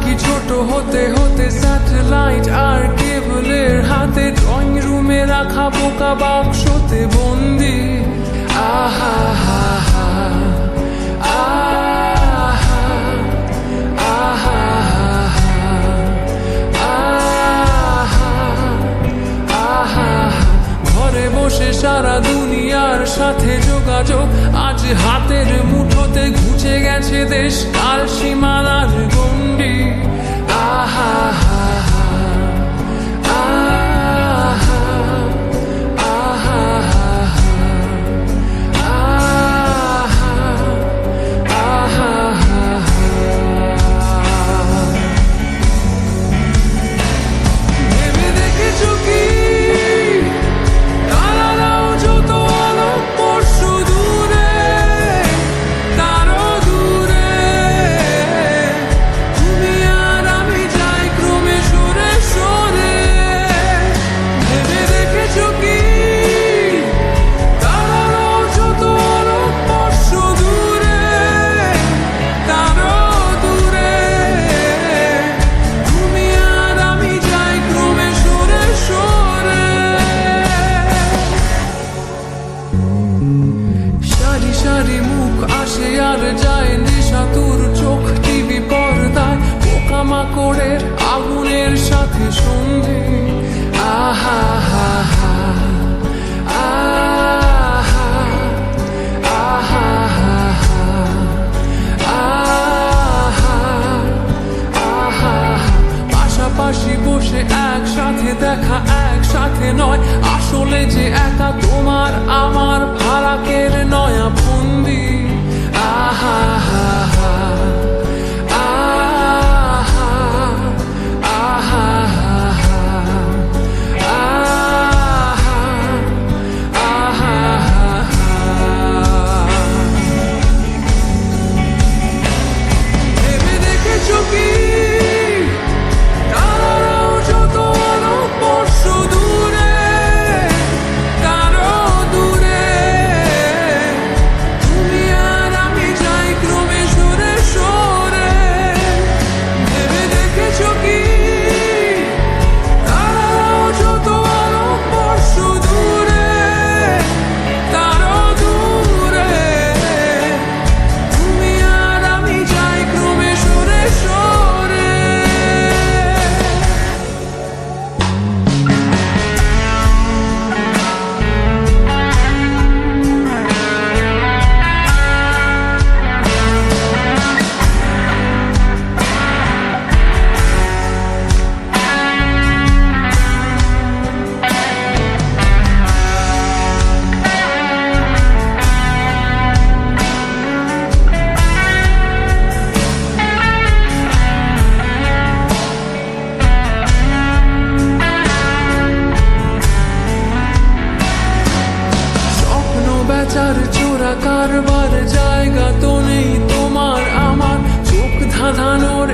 পাখি ছোট হতে হতে স্যাটেলাইট আর কেবলের হাতে, ড্রয়িং রুমে রাখা বোকা বাক্সতে বন্দি। আহা হা হা আহা আহা আহা, ঘরে বসে সারা দুনিয়ার সাথে যোগাযোগ, আজ হাতের মুঠোতে ঘুচে গেছে দেশ কাল সীমানার গণ্ডি। আহা হা হা আহা আহা আহা ভেবে দেখেছো কি তারারাও যত আলোক পরশু দূরে, তারও দূরে তুমি আর আমি যাই ক্রমে সরে সরে। ভেবে দেখেছো কি তারারাও যত আলোক পরশু দূরে, তারও দূরে তুমি আর আমি যাই ক্রমে সরে সরে। সারি সারি মুখ আসে আর যায়, নেশাতুর চোখ টিভি পর্দায়, পোকামাকড়ের আগুনের সাথে সন্ধে। আহা হা হা আহা আহা আহা আহা, পাশাপাশি বসে একসাথে দেখা একসাথে নয়, আসলে যে একা তোমার আমার ফারাকের নয়া বন্দি। আহা হা হা আহা আহা আহা ভেবে দেখেছো কি তারারাও যত আলোক পরশু দূরে, তারও দূরে তুমি আর আমি যাই ক্রমে সরে সরে। ভেবে দেখেছো কি তারারাও যত আলোক পরশু দূরে, তারও দূরে তুমি আর আমি যাই ক্রমে সরে সরে। স্বপ্ন বেচার চোরা কারবার জায়গা তো নেই তোমার আমার, চোখ ধাঁধানোর